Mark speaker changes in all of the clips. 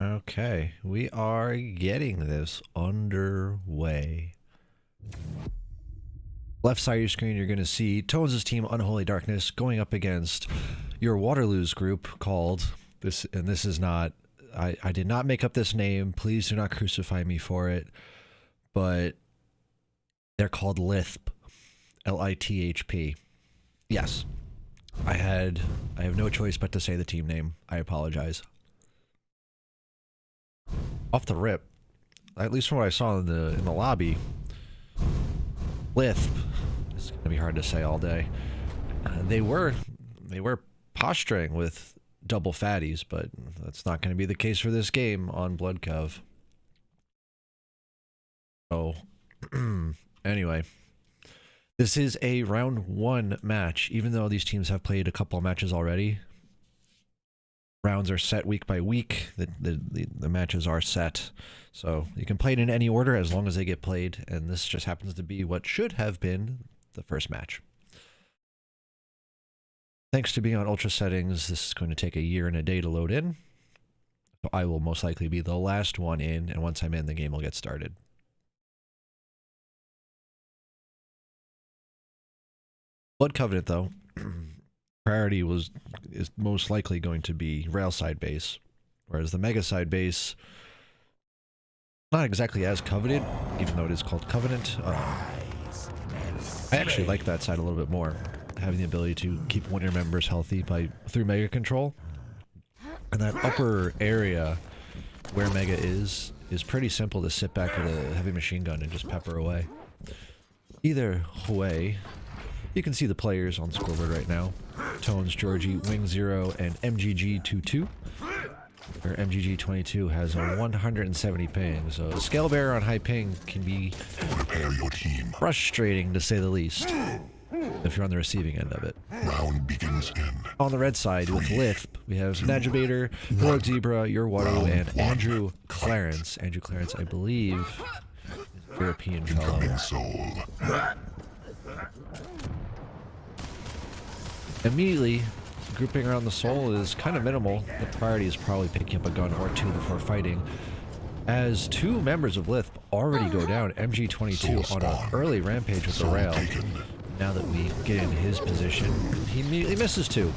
Speaker 1: Okay, we are getting this underway. Left side of your screen, you're going to see Tones' team, Unholy Darkness, going up against YourWaterloo's group called this, and this is not. I did not make up this name. Please do not crucify me for it. But they're called Lithp, Lithp. Yes, I have no choice but to say the team name. I apologize. Off the rip, at least from what I saw in the lobby, Lithp, it's gonna be hard to say all day. They were posturing with double fatties, but that's not going to be the case for this game on Blood Cove. So, anyway, this is a round 1 match. Even though these teams have played a couple of matches already, rounds are set week by week. The matches are set, so you can play it in any order as long as they get played, and this just happens to be what should have been the first match. Thanks to being on ultra settings, this is going to take a year and a day to load in. So I will most likely be the last one in, and once I'm in, the game will get started. Blood Covenant, though, priority is most likely going to be rail side base, whereas the mega side base, not exactly as coveted, even though it is called Covenant. I actually like that side a little bit more, having the ability to keep one of your members healthy through mega control. And that upper area where mega is pretty simple to sit back with a heavy machine gun and just pepper away. Either way, you can see the players on the scoreboard right now. Tones, Georgie, Wing 0, and MGG22. Where MGG22 has a 170 ping, so Scale Bearer on high ping can be frustrating to say the least if you're on the receiving end of it.
Speaker 2: Round begins in.
Speaker 1: On the red side with Lithp, we have Najubator, Rogue Zebra, YourWaterloo, and Andrew Clarence. Andrew Clarence, I believe, is a European fellow.
Speaker 2: Soul.
Speaker 1: Immediately, grouping around the soul is kind of minimal. The priority is probably picking up a gun or two before fighting, as 2 members of Lithp already go down. MG22 on an early rampage with the rail. Now that we get in his position, he immediately misses 2. So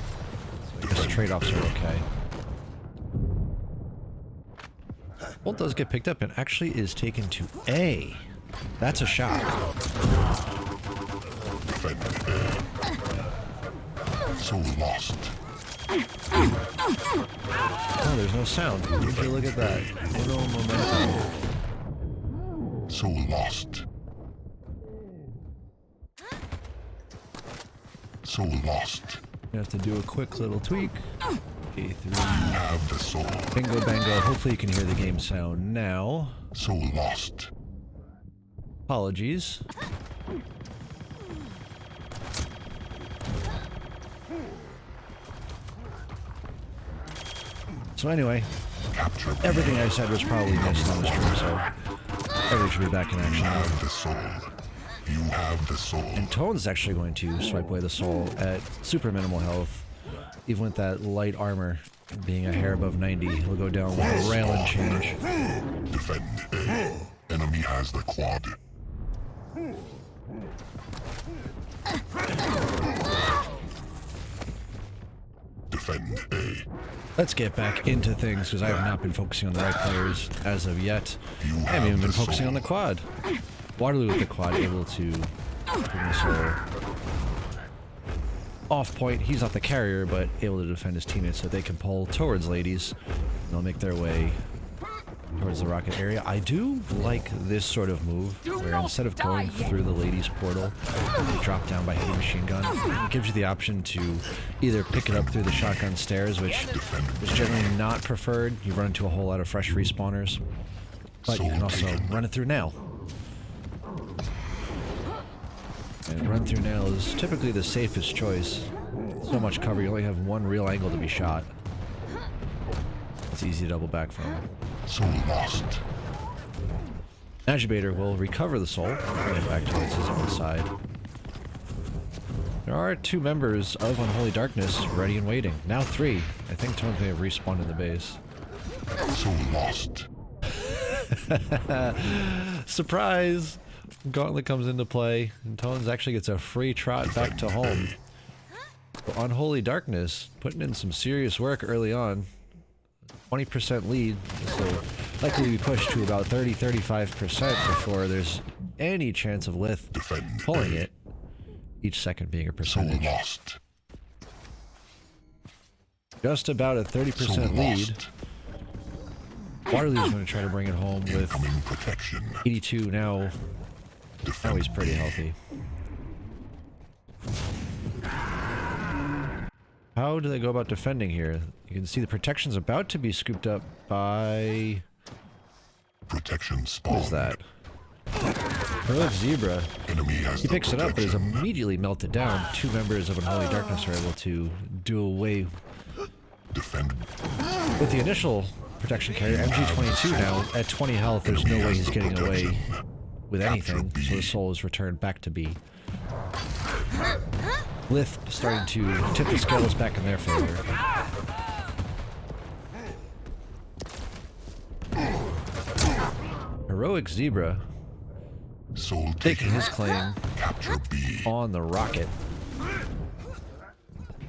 Speaker 1: I guess trade-offs are okay. Bolt does get picked up and actually is taken to A. That's a shot.
Speaker 2: So lost.
Speaker 1: Oh, there's no sound. Would you look at that? No momentum.
Speaker 2: So lost. So lost.
Speaker 1: You have to do a quick little tweak. A3.
Speaker 2: Have the soul.
Speaker 1: Bingo bango. Hopefully you can hear the game sound now.
Speaker 2: So lost.
Speaker 1: Apologies. So anyway, everything I said was probably missed on the stream, so everything should be back in action now.
Speaker 2: The soul. You have the soul.
Speaker 1: And Tone's actually going to swipe away the soul at super minimal health. Even with that light armor being a hair above 90, he'll go down with a rail and change.
Speaker 2: Defend A. Enemy has the quad. Defend A.
Speaker 1: Let's get back into things, because I have not been focusing on the right players as of yet. I haven't even been focusing on the quad. Waterloo with the quad, able to bring the soul off point. He's not the carrier, but able to defend his teammates so they can pull towards ladies. They'll make their way towards the rocket area. I do like this sort of move, where instead of going through the ladies portal, you drop down by heavy machine gun. It gives you the option to either pick it up through the shotgun stairs, which is generally not preferred. You run into a whole lot of fresh respawners, but you can also run it through nail. And run through nail is typically the safest choice. So much cover, you only have one real angle to be shot. It's easy to double back from.
Speaker 2: So lost.
Speaker 1: Najubator will recover the soul, going back towards his own side. There are 2 members of Unholy Darkness ready and waiting. Now 3. I think Tones may have respawned in the base.
Speaker 2: So lost.
Speaker 1: Surprise! Gauntlet comes into play, and Tones actually gets a free trot back to home. But Unholy Darkness putting in some serious work early on. 20% lead, so likely be pushed to about 30-35% before there's any chance of Lithp pulling it. Each second being a percentage.
Speaker 2: So lost.
Speaker 1: Just about a 30% lead. Waterloo's going to try to bring it home with
Speaker 2: Protection.
Speaker 1: 82 now. Now he's pretty healthy. How do they go about defending here? You can see the protection's about to be scooped up by...
Speaker 2: Protection spawn.
Speaker 1: What is that? Heroic Zebra. He picks it up but is immediately melted down. Two members of Unholy Darkness are able to do away with the initial protection carrier. MG22 now at 20 health. There's no way he's getting away with anything, so the soul is returned back to B. Lithp starting to tip the scales back in their favor. Heroic Zebra taking his claim on the rocket.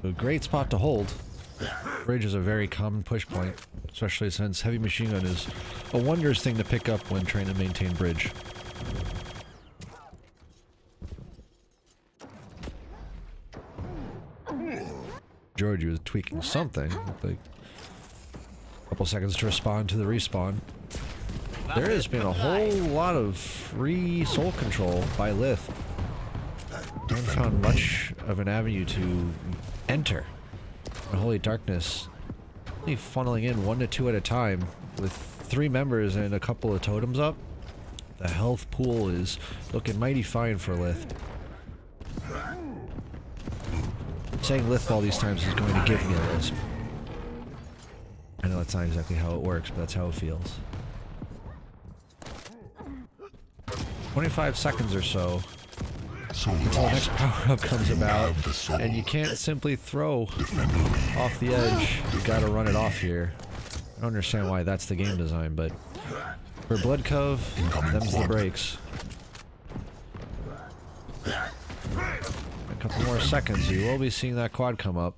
Speaker 1: A great spot to hold. Bridge is a very common push point, especially since heavy machine gun is a wondrous thing to pick up when trying to maintain bridge. Georgie was tweaking something, like a couple seconds to respond to the respawn. There has been a whole lot of free soul control by Lithp. I haven't found much of an avenue to enter. Unholy Darkness only funneling in 1 to 2 at a time with 3 members and a couple of totems up. The health pool is looking mighty fine for Lithp. Saying Lithp all these times is going to give me a lisp. I know that's not exactly how it works, but that's how it feels. 25 seconds or so until the next power-up comes about, and you can't simply throw off the edge. You gotta run it off here. I don't understand why that's the game design, but for Blood Cove, them's the breaks. A couple more seconds, you will be seeing that quad come up.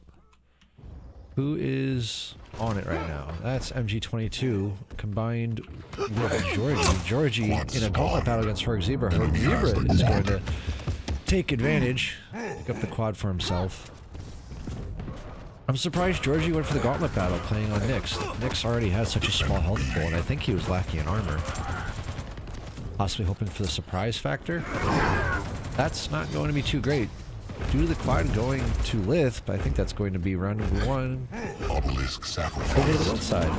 Speaker 1: Who is on it right now? That's MG22 combined with Georgie. Georgie in a gauntlet battle against Heroic Zebra. Heroic Zebra is going to take advantage, pick up the quad for himself. I'm surprised Georgie went for the gauntlet battle playing on Nyx. Nyx already has such a small health pool, and I think he was lacking in armor. Possibly hoping for the surprise factor. That's not going to be too great. Due to the quad going to Lithp, I think that's going to be round number 1 over to the left side.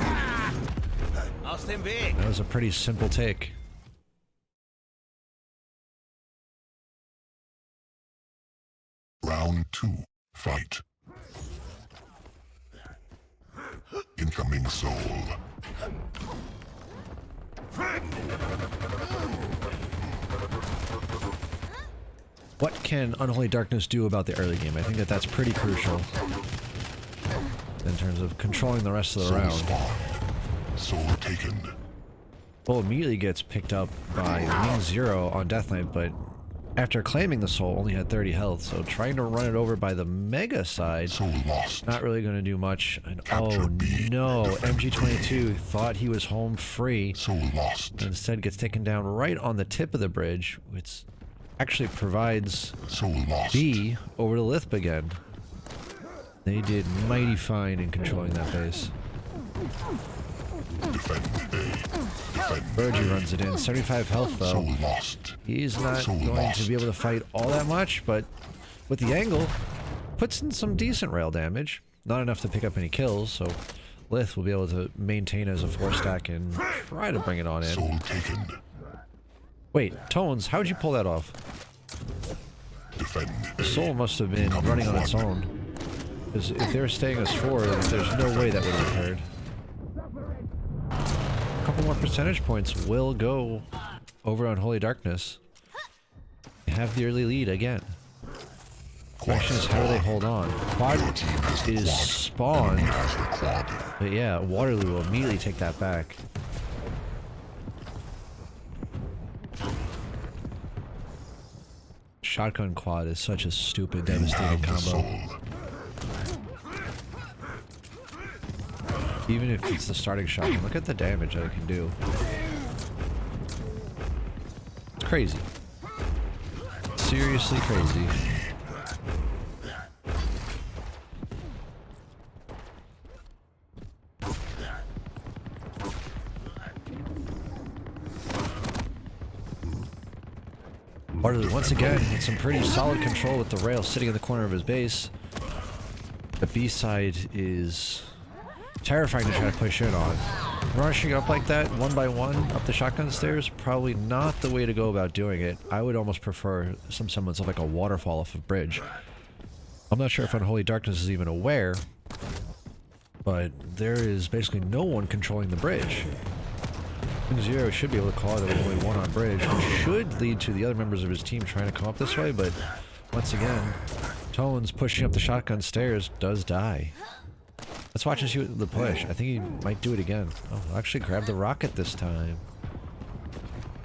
Speaker 1: That was a pretty simple take.
Speaker 2: Round 2. Fight. Incoming soul.
Speaker 1: What can Unholy Darkness do about the early game? I think that that's pretty crucial in terms of controlling the rest of the round.
Speaker 2: Soul taken.
Speaker 1: Soul immediately gets picked up by Wing Zero on Death Knight, but after claiming the soul, only had 30 health, so trying to run it over by the Mega side, not really going to do much. And oh no, MG22 thought he was home free, and instead gets taken down right on the tip of the bridge, which actually provides B over to Lithp again. They did mighty fine in controlling that base. Georgie runs it in. 75 health though. He's not going to be able to fight all that much, but with the angle, puts in some decent rail damage. Not enough to pick up any kills, so Lithp will be able to maintain as a 4-stack and try to bring it on in. Wait, Tones, how'd you pull that off? The soul must have been running on its own. Because if they were staying as 4, there's no way that would have occurred. A couple more percentage points will go over on Unholy Darkness. They have the early lead again. Question is, how do they hold on? Quad is spawned, but yeah, Waterloo will immediately take that back. Shotgun quad is such a stupid, devastating combo. Even if it's the starting shotgun, look at the damage that it can do. It's crazy. Seriously crazy. Waterloo once again with some pretty solid control with the rail sitting in the corner of his base. The B side is terrifying to try to push in on. Rushing up like that, one by one, up the shotgun stairs, probably not the way to go about doing it. I would almost prefer some semblance of like a waterfall off a bridge. I'm not sure if Unholy Darkness is even aware, but there is basically no one controlling the bridge. Zero should be able to call it only one on bridge, which should lead to the other members of his team trying to come up this way, but once again, Tones pushing up the shotgun stairs does die. Let's watch and see the push. I think he might do it again. Oh, actually grab the rocket this time.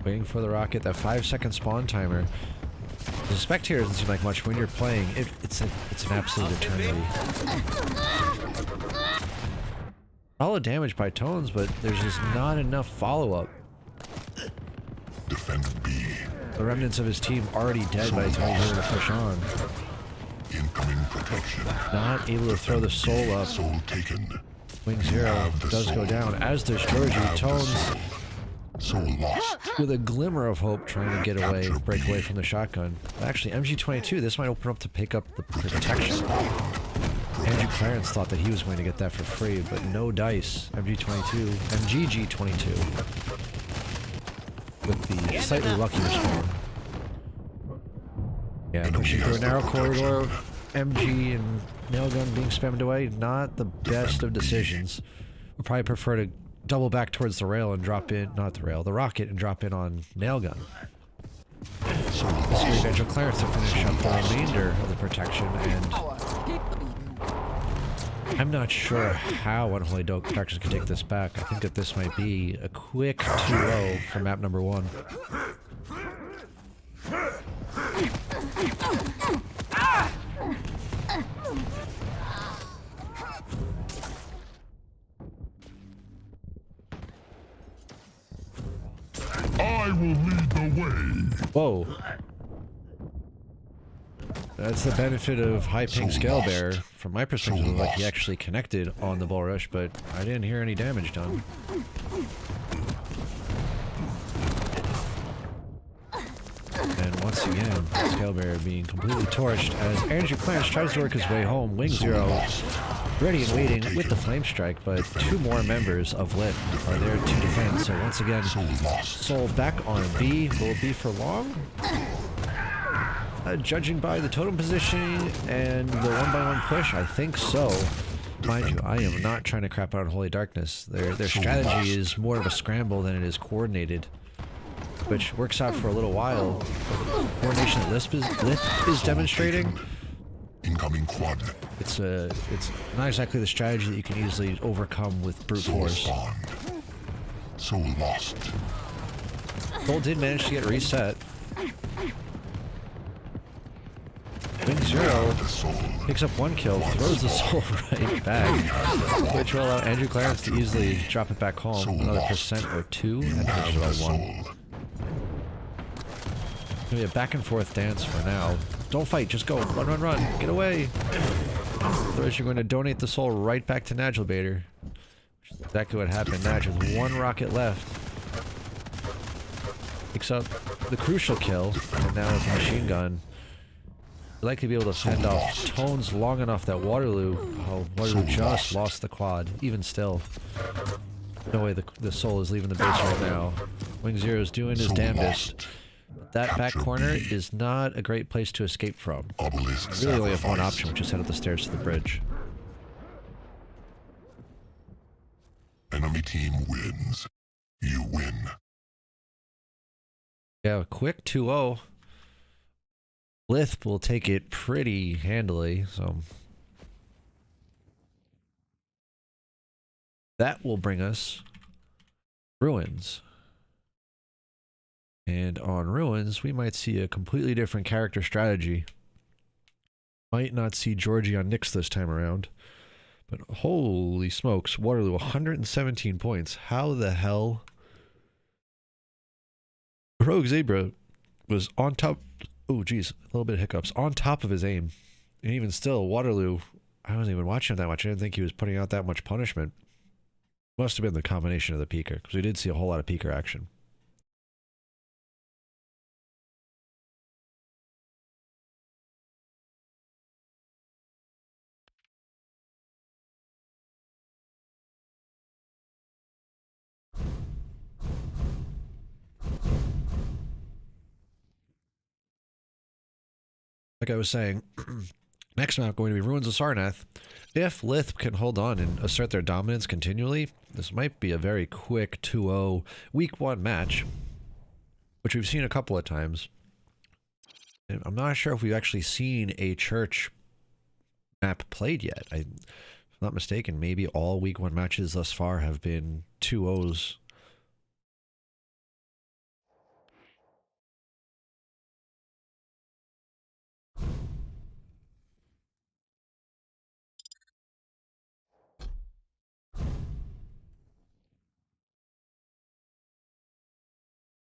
Speaker 1: Waiting for the rocket, that 5-second spawn timer. The spectator doesn't seem like much when you're playing. It's an absolute eternity. Solid damage by Tones, but there's just not enough follow-up.
Speaker 2: Defend B.
Speaker 1: The remnants of his team already dead by the time he's able to push on.
Speaker 2: Incoming protection.
Speaker 1: Not able to throw the soul up.
Speaker 2: Soul taken.
Speaker 1: Wing Zero does go down, as does Georgie. Tones,
Speaker 2: Soul lost.
Speaker 1: with a glimmer of hope, trying to get away, break away from the shotgun. Actually, MG22, this might open up to pick up the protection. Andrew Clarence thought that he was going to get that for free, but no dice. MG22, MGG22, with the slightly lucky respawn. Yeah, pushing through a narrow corridor, MG and nailgun being spammed away, not the best of decisions. Would probably prefer to double back towards the rail and drop in, not the rail, the rocket, and drop in on nailgun. This will Andrew Clarence to finish up the remainder of the protection, and I'm not sure how Unholy Darkness can take this back. I think that this might be a quick 2-0 for map number 1.
Speaker 2: I will lead the way.
Speaker 1: Whoa. That's the benefit of high ping scale bearer. From my perspective, it looked like he actually connected on the bull rush, but I didn't hear any damage done. And once again, scale bearer being completely torched as Andrew Clarence tries to work his way home. Wing Zero ready and waiting with the flame strike, but two more members of Lithp are there to defend. So once again, Soul back on B. Will it be for long? Judging by the totem positioning and the one-by-one push, I think so. Mind you, I am not trying to crap out on Holy Darkness. Their strategy is more of a scramble than it is coordinated, which works out for a little while. The coordination that Lithp is demonstrating,
Speaker 2: Incoming quad.
Speaker 1: it's not exactly the strategy that you can easily overcome with brute force.
Speaker 2: Soul lost.
Speaker 1: Soul did manage to get reset. Wing Zero picks up one kill, throws the soul right back, which will allow Andrew Clarence to easily drop it back home. Another percent or two, and it's about 1. It's gonna be a back and forth dance for now. Don't fight, just go. Run, run, run. Get away. Otherwise you're going to donate the soul right back to Nagelbaiter. Which is exactly what happened. Nag with one rocket left picks up the crucial kill, and now with the machine gun, likely be able to fend off Tones long enough that Waterloo just lost the quad. Even still, no way the soul is leaving the base right now. Wing Zero is doing his damnedest. That back corner is not a great place to escape from. You really only have one option, which is head up the stairs to the bridge.
Speaker 2: Enemy team wins. You win.
Speaker 1: Yeah, a quick 2-0. Lithp will take it pretty handily, so that will bring us Ruins. And on Ruins, we might see a completely different character strategy. Might not see Georgie on Nyx this time around. But holy smokes, Waterloo, 117 points. How the hell? Rogue Zebra was on top. Oh, geez, a little bit of hiccups. On top of his aim. And even still, Waterloo, I wasn't even watching him that much. I didn't think he was putting out that much punishment. Must have been the combination of the peeker, because we did see a whole lot of peeker action. Like I was saying, next map going to be Ruins of Sarnath. If Lithp can hold on and assert their dominance continually, this might be a very quick 2-0 week 1 match, which we've seen a couple of times. And I'm not sure if we've actually seen a church map played yet. If I'm not mistaken, maybe all week 1 matches thus far have been 2-0s.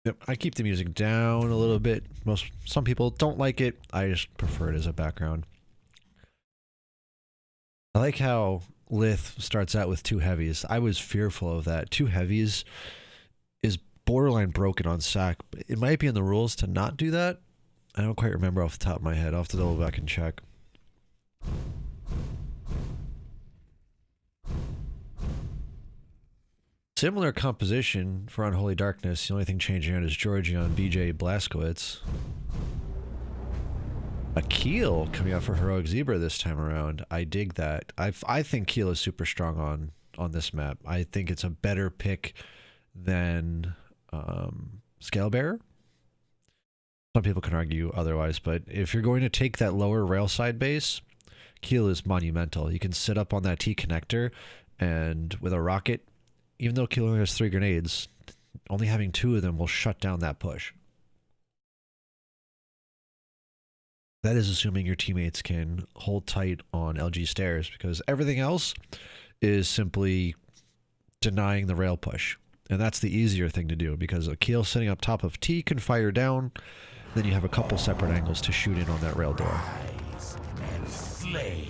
Speaker 1: Yep, I keep the music down a little bit. Some people don't like it. I just prefer it as a background. I like how Lith starts out with 2 heavies. I was fearful of that. 2 heavies is borderline broken on sack. It might be in the rules to not do that. I don't quite remember off the top of my head. I'll have to double back and check. Similar composition for Unholy Darkness. The only thing changing out is Georgie on BJ Blazkowicz. A Keel coming out for Heroic Zebra this time around. I dig that. I think Keel is super strong on this map. I think it's a better pick than Scalebearer. Some people can argue otherwise, but if you're going to take that lower railside base, Keel is monumental. You can sit up on that T connector, and with a rocket, even though Keel only has 3 grenades, only having 2 of them will shut down that push. That is assuming your teammates can hold tight on LG stairs, because everything else is simply denying the rail push. And that's the easier thing to do, because a Keel sitting up top of T can fire down, then you have a couple separate angles to shoot in on that rail door.
Speaker 3: And slay.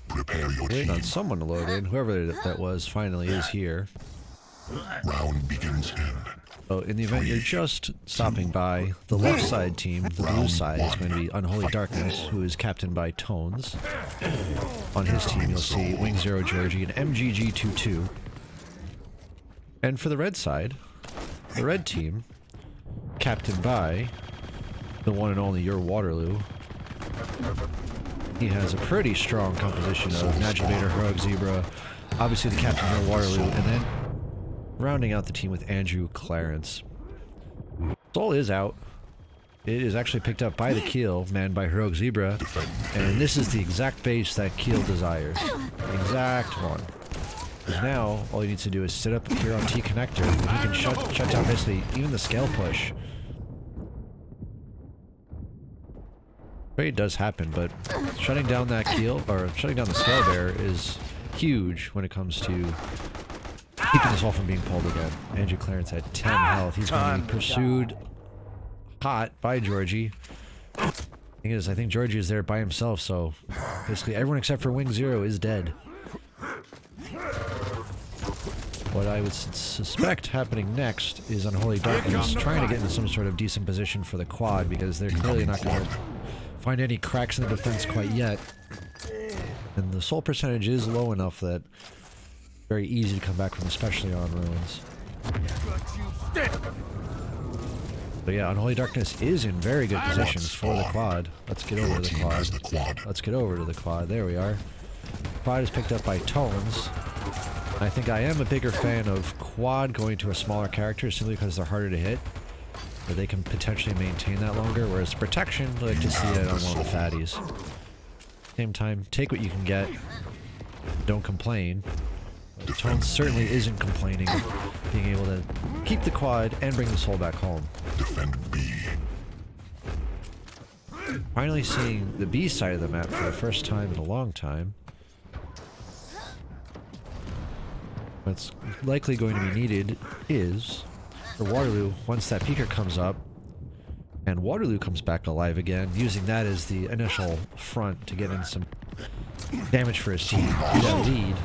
Speaker 2: Prepare your
Speaker 1: Waiting
Speaker 2: team.
Speaker 1: on someone to load in. Whoever that was finally is here.
Speaker 2: Round begins in.
Speaker 1: So in the event you're just stopping by, the left side team, the blue side, is going to be Unholy Darkness, who is captained by Tones. On his team, you'll see Wing Zero Georgie and MGG22. And for the red side, the red team, captained by the one and only YourWaterloo. He has a pretty strong composition of Nagivator, Heroic Zebra, obviously the captain YourWaterloo, and then rounding out the team with Andrew Clarence. Soul is out. It is actually picked up by the Keel, manned by Heroic Zebra, and this is the exact base that Keel desires. The exact one. Because now, all he needs to do is sit up here on T connector, and he can shut down basically even the scale push. Trade does happen, but shutting down that Keel, or shutting down the scale bearer is huge when it comes to keeping this all from being pulled again. Andrew Clarence had 10 health. He's going to be pursued hot by Georgie. Thing is, I think Georgie is there by himself, so basically everyone except for Wing Zero is dead. What I would suspect happening next is Unholy Darkness trying to get into some sort of decent position for the quad, because they're clearly not going to find any cracks in the defense quite yet. And the soul percentage is low enough that very easy to come back from, especially on ruins. But yeah, Unholy Darkness is in very good positions for the quad. Let's get over to the quad. Let's get over to the quad. There we are. Quad is picked up by Tones. I think I am a bigger fan of quad going to a smaller character simply because they're harder to hit. But they can potentially maintain that longer, whereas protection, I like to see it on one of the fatties. Same time, take what you can get. Don't complain. Tones certainly isn't complaining, being able to keep the quad and bring the soul back home.
Speaker 2: Defend B.
Speaker 1: Finally seeing the B side of the map for the first time in a long time. What's likely going to be needed is for Waterloo, once that peaker comes up and Waterloo comes back alive again, using that as the initial front to get in some damage for his team. That lead.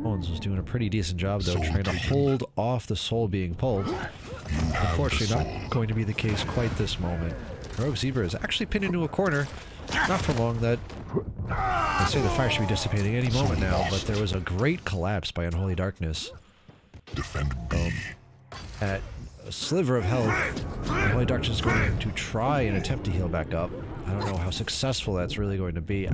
Speaker 1: Owens was doing a pretty decent job though, trying to hold off the soul being pulled. Unfortunately, not going to be the case quite this moment. Rogue Zebra is actually pinned into a corner. Not for long. That I say the fire should be dissipating any moment now, but there was a great collapse by Unholy Darkness. At a sliver of health, Unholy Darkness is going to try and attempt to heal back up. I don't know how successful that's really going to be.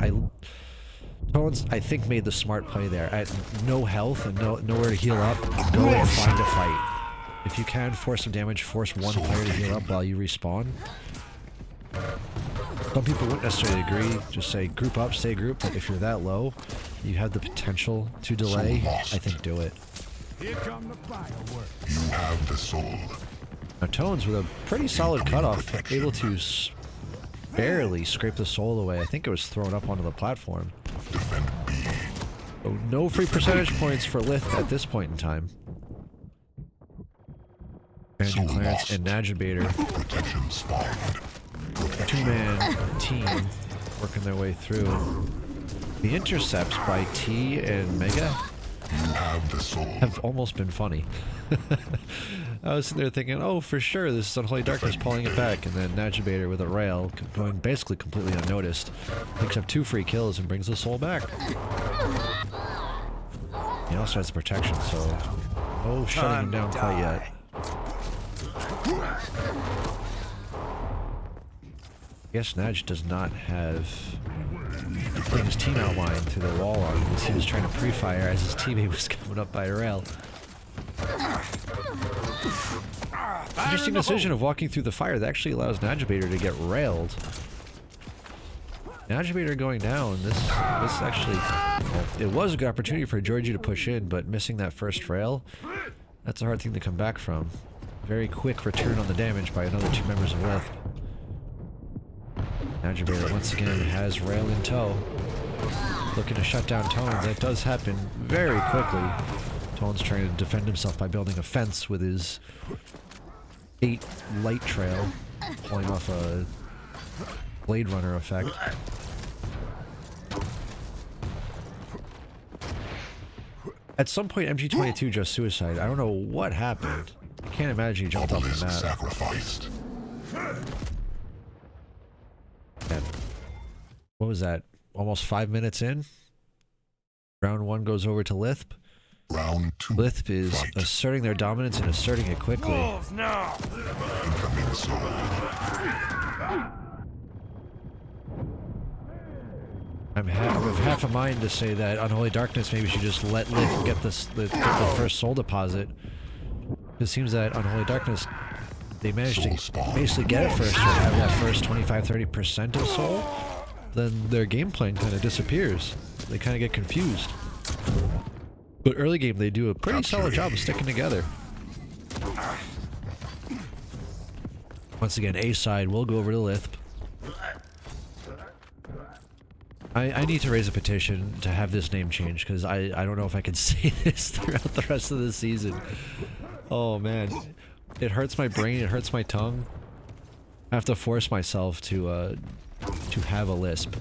Speaker 1: Tones, I think, made the smart play there. At no health and nowhere to heal up, go and find a fight. If you can, force some damage, force one player to heal up while you respawn. Some people wouldn't necessarily agree, just say group up, stay group, but if you're that low, you have the potential to delay, I think do it.
Speaker 3: Here come the fireworks.
Speaker 2: You have the soul.
Speaker 1: Now Tones, with a pretty solid cutoff, able to barely scrape the soul away. I think it was thrown up onto the platform. So no free percentage points for Lithp at this point in time. Managing Clarence and Najibator.
Speaker 2: Protection spawned.
Speaker 1: A two-man team working their way through. The intercepts by T and Mega have almost been funny. I was sitting there thinking, oh, for sure, this is Unholy Darkness pulling it back, and then Najibator with a rail, going basically completely unnoticed, picks up 2 free kills and brings the soul back. He also has protection, so no shutting him down quite yet. I guess Naj does not have his team outlined through the wall on because he was trying to pre-fire as his teammate was coming up by a rail. Interesting decision of walking through the fire. That actually allows Najibator to get railed. Najibator going down. This actually, well, it was a good opportunity for Georgie to push in, but missing that first rail, that's a hard thing to come back from. Very quick return on the damage by another 2 members of Lithp. Najibator once again has rail in tow. Looking to shut down Tones. That does happen very quickly. Tones trying to defend himself by building a fence with his 8 light trail, pulling off a Blade Runner effect. At some point, MG22 just suicide. I don't know what happened. I can't imagine he jumped off the map.
Speaker 2: Sacrificed.
Speaker 1: And what was that? Almost 5 minutes in? Round 1 goes over to Lithp.
Speaker 2: Round 2.
Speaker 1: Lithp is asserting their dominance and asserting it quickly.
Speaker 2: Incoming soul.
Speaker 1: I'm with half a mind to say that Unholy Darkness maybe should just let Lithp get the first soul deposit. It seems that Unholy Darkness, they managed to basically get it first or have that first 25-30% of soul, then their game plan kind of disappears. They kind of get confused. But early game, they do a pretty solid job of sticking together. Once again, A side will go over to Lithp. I need to raise a petition to have this name changed, because I don't know if I can say this throughout the rest of the season. Oh man. It hurts my brain, it hurts my tongue. I have to force myself to have a lisp.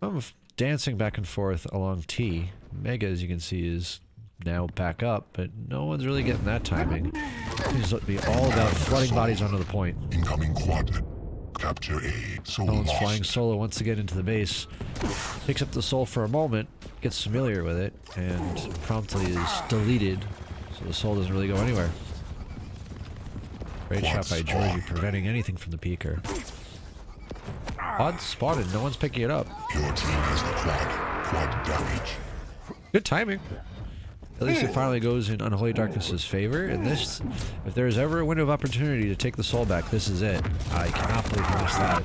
Speaker 1: I'm dancing back and forth along T. Mega, as you can see, is now back up, but no one's really getting that timing. It's going to be all about flooding bodies onto the point.
Speaker 2: Incoming quad. Capture A. Soul
Speaker 1: Someone's
Speaker 2: lost.
Speaker 1: flying solo once again into the base. Picks up the soul for a moment, gets familiar with it, and promptly is deleted, so the soul doesn't really go anywhere. Great shot by Georgie, preventing anything from the peeker. Odd spotted, no one's picking it up.
Speaker 2: Your team has the quad. Quad damage.
Speaker 1: Good timing. At least it finally goes in Unholy Darkness's favor, and this, if there is ever a window of opportunity to take the soul back, this is it. I cannot believe I missed that.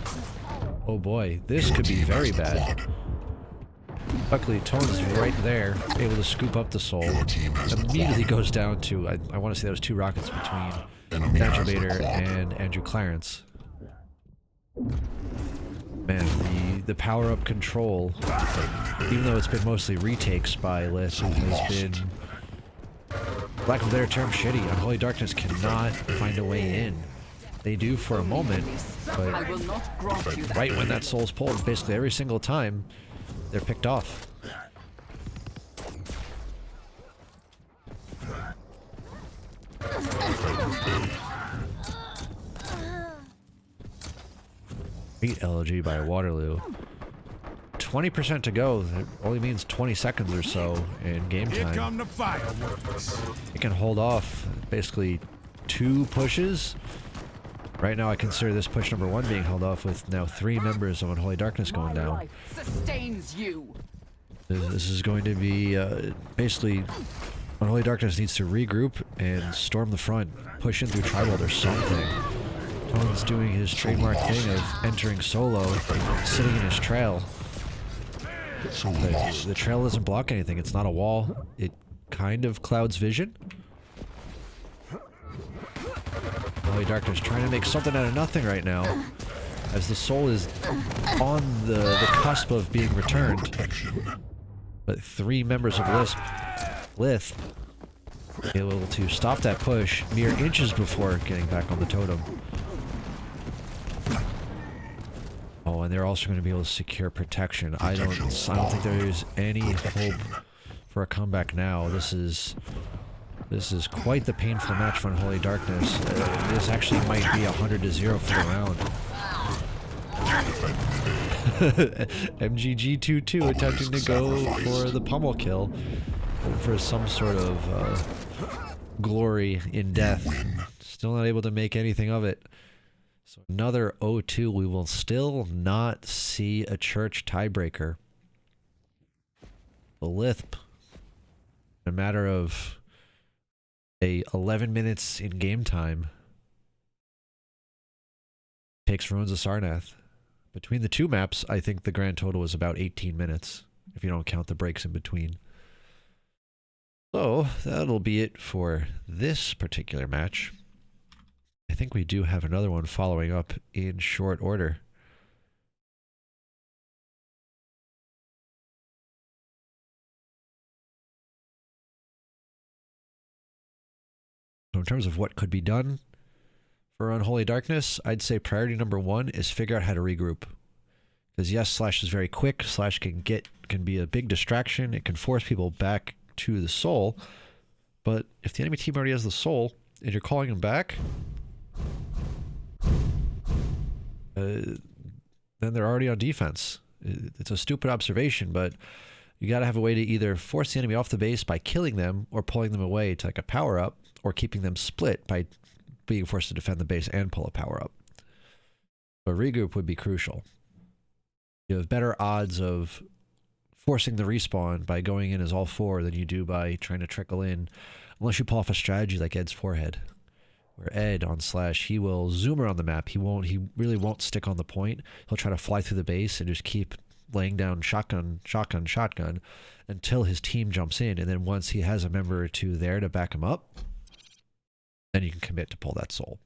Speaker 1: Oh boy, this could be very bad. Luckily, Tone's right there, able to scoop up the soul. Immediately goes down to, I want to say that was 2 rockets between Naturbator and Andrew Clarence. Man, the power-up control, even though it's been mostly retakes by Lithp, has been, lack of a better term, shitty. Unholy Darkness cannot find a way in. They do for a moment, but right when that soul's pulled, basically every single time, they're picked off. Beat LG by Waterloo. 20% to go. That only means 20 seconds or so in game
Speaker 3: Here
Speaker 1: time.
Speaker 3: come the fireworks.
Speaker 1: It can hold off basically 2 pushes. Right now I consider this push number 1 being held off with now 3 members of Unholy Darkness going down.
Speaker 4: Sustains you.
Speaker 1: This is going to be basically Unholy Darkness needs to regroup and storm the front, push in through tribal or something. Tone's doing his trademark thing of entering solo, sitting in his trail. But the trail doesn't block anything. It's not a wall. It kind of clouds vision. Unholy Darkness trying to make something out of nothing right now, as the soul is on the cusp of being returned. But 3 members of Lithp able to stop that push mere inches before getting back on the totem. Oh, and they're also going to be able to secure protection. I don't think there's any hope for a comeback now. This is quite the painful match for Unholy Darkness. This actually might be 100-0 for the round. MGG22 attempting to go for the pummel kill for some sort of glory in death. Still not able to make anything of it. So another 0-2. We will still not see a church tiebreaker. The Lithp, in a matter of 11 minutes in game time, takes Ruins of Sarnath. Between the 2 maps, I think the grand total was about 18 minutes, if you don't count the breaks in between. So, that'll be it for this particular match. I think we do have another one following up in short order. So in terms of what could be done for Unholy Darkness, I'd say priority number 1 is figure out how to regroup. Because yes, Slash is very quick. Slash can be a big distraction. It can force people back to the soul. But if the enemy team already has the soul and you're calling them back, then they're already on defense. It's a stupid observation, but you got to have a way to either force the enemy off the base by killing them or pulling them away to like a power-up, or keeping them split by being forced to defend the base and pull a power-up. A regroup would be crucial. You have better odds of forcing the respawn by going in as all 4 than you do by trying to trickle in, unless you pull off a strategy like Ed's forehead. Where Ed on Slash, he will zoom around the map. He really won't stick on the point. He'll try to fly through the base and just keep laying down shotgun until his team jumps in. And then once he has a member or 2 there to back him up, then you can commit to pull that soul.